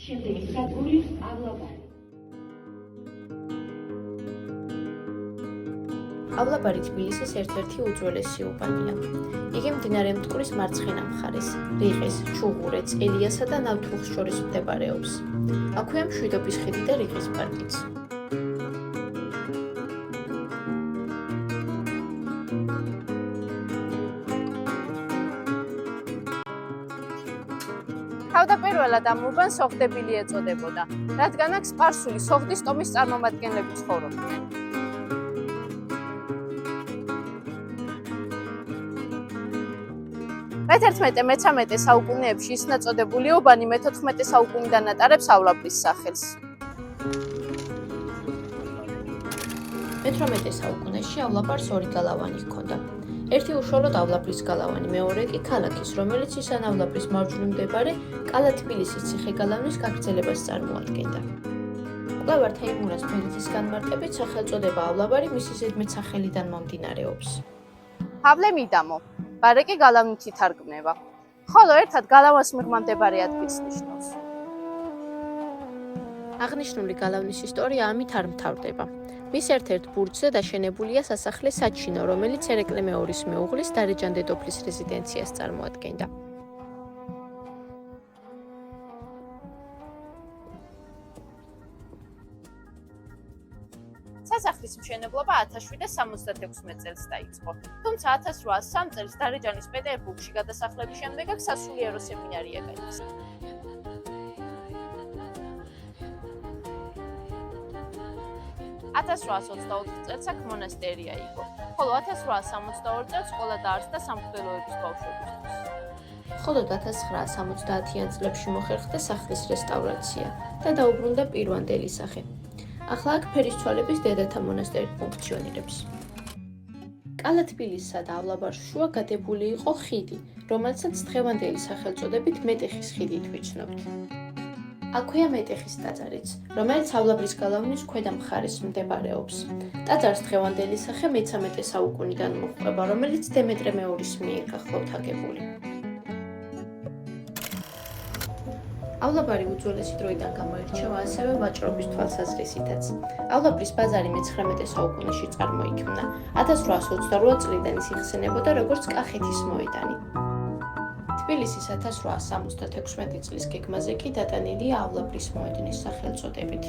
შემდეგი სადგური ავლაბარი. ავლაბარი თბილისის ერთ-ერთი უძველესი უბანია. იგი მდინარე მტკვრის მარცხენა მხარეს, რიყის, ჩუღურეთს, ელიასა და ნავთლუღს შორის მდებარეობს. აქვეა მშვიდობის ხიდი და რიყის პარკიც. თავდაპირველად ამ უბანს სოხდებილი ეწოდებოდა, რადგან აქ სპარსული სოხდის ტომის წარმომადგენლები ცხოვრობდნენ. მე-11-მე-13 საუკუნეებში ისნაწოდებული უბანი მე-14 საუკუნიდან ატარებს ავლაბრის სახელს. მე-18 საუკუნეში ავლაბარს ორი გალავანი ჰქონდა. ერთი უშუალოდ ავლაბრის გალავანი, მეორე კი ქალაქის, რომელიც ისან ავლაბრის მარჯვნივ მდებარე კალა-თბილისის ციხე-გალავნის გაგრძელებას წარმოადგენდა. მკვლევარ თეიმურაზ ფერიძის განმარტებით სახელწოდება ავლაბარი მისი ზედმეტსახელიდან მომდინარეობს. პავლე მიდამო, ბარეკი გალავნით ითარგმნება, ხოლო ერთად გალავანს მიღმა მდებარე ადგილს ნიშნავს. აღნიშნული გალავნის ისტორია ამით არ მთავრდება. მის ერთ-ერთ ბურჯზე დაშენებულია სასახლე საჩინო, რომელიც ერეკლე მეორის მეუღლის დარეჯან დედოფლის რეზიდენციას წარმოადგენდა. სასახლის მშენებლობა 1776 წელს დაიწყო, თუმცა 1803 წელს დარეჯანის პეტერბურგში გადასახლების შემდეგ აქ სასულიერო სემინარია გაიხსნა. 1824 წელს აქ მონასტერია იყო, ხოლო 1862 წელს სკოლა დაარსდა სამღვდელოების ბავშვებისთვის. მხოლოდ 1970-იან წლებში მოხერხდა სახლის რესტავრაცია და დაუბრუნდა პირვანდელი სახე. ახლა აქ ფერისცვალების დედათა მონასტერი ფუნქციონირებს. კალა-თბილისსა და ავლაბარს შუა გადებული იყო ხიდი, რომელსაც დღევანდელი სახელწოდებით მეტეხის ხიდით ვიცნობთ. აქვეა მეტეხის ტაძარიც, რომელიც ავლაბრის გალავნის ქვედა მხარეს მდებარეობს. ტაძარს დღევანდელი სახე მე-13 საუკუნიდან მოჰყვება, რომელიც დემეტრე მეორის მიერ გახლავთ აგებული. ავლაბარი უძველესი დროიდან გამოირჩევა ასევე ვაჭრობის თვალსაზრისითაც. ავლაბრის ბაზარი მე-19 საუკუნეში წარმოიქმნა. 1828 წლიდან ის იხსენებოდა როგორც კახეთის მოედანი. თბილისის 1876 წლის გეგმაზე კი დატანილია ავლაბრის მოედნის სახელწოდებით.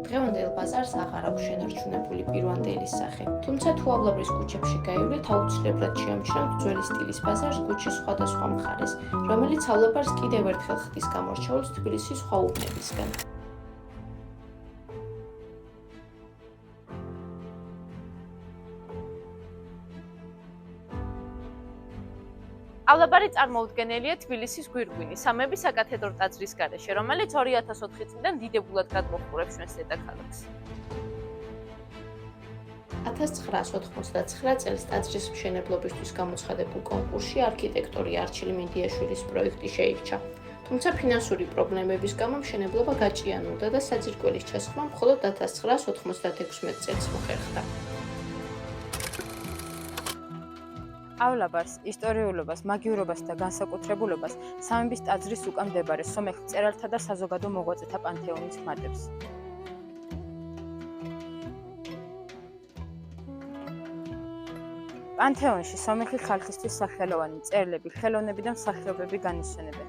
დღევანდელ ბაზარს აღარ აქვს შენარჩუნებული პირვანდელის სახე, თუმცა თუ ავლაბრის ქუჩებში გაივლეთ, აუცილებლად შეამჩნევთ ძველი სტილის ბაზარს ქუჩის სხვადასხვა მხარეს, რომელიც ავლაბარს კიდევ ერთხელ ხდის გამორჩეულს თბილისის სხვა უბნებისგან. ავლაბარი წარმოუდგენელია თბილისის გვირგვინი, სამების საკათედრო ტაძრის გარეშე, რომელიც 2004 წლიდან დიდებულად გადმოჰყურებს ჩვენს დედაქალაქს. 1999 წელს ტაძრის მშენებლობისთვის გამოცხადებულ კონკურსში არქიტექტორი არჩილ მინდიაშვილის პროექტი შეირჩა. თუმცა ფინანსური პრობლემების გამო მშენებლობა გაჭიანურდა და საძირკველის ჩასხმა მხოლოდ 1996 წელს მოხერხდა. ავლაბარს, ისტორიულობას, მაგიურობას და განსაკუთრებულობას სამების ტაძრის უკან მდებარე სომეხ მწერალთა და საზოგადო მოღვაწეთა პანთეონიც ხმატებს. პანთეონში სომეხი ხალხისთვის სახელოვანი მწერლები, ხელოვნები და მსახიობები განისვენებენ.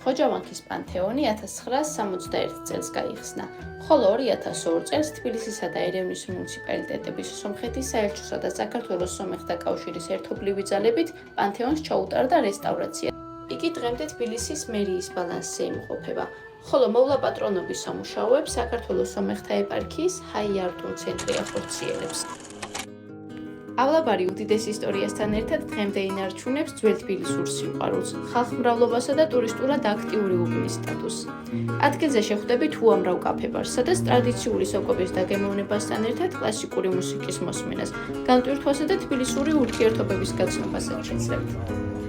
ხოჯავანქის პანთეონი 1961 წელს გაიხსნა, ხოლო 2002 წელს თბილისისა და ერევნის მუნიციპალიტეტების სომხეთის საელჩოსა და საქართველოს სომეხთა კავშირის ერთობლივი ძალებით პანთეონს ჩაუტარდა რესტავრაცია. იგი დღემდე თბილისის მერიის ბალანსზე იმყოფება, ხოლო მოვლა პატრონობის სამუშაოებს საქართველოს სომეხთა ეპარქიის ჰაიართუნ ცენტრი ახორციელებს. ავლაბარი უდიდეს ისტორიასთან ერთად დღემდე ინარჩუნებს ძველ თბილისურ სიყვარულს, ხალხმრავლობასა და ტურისტულად აქტიური უბნის სტატუსს. ადგილზე შეხვდებით უამრავ კაფე-ბარს, სადაც ტრადიციული სოკოების დაგემოვნებასთან ერთად კლასიკური მუსიკის მოსმენას, განტვირთვასა და თბილისური ურთიერთობების გაცნობასაც შეძლებთ.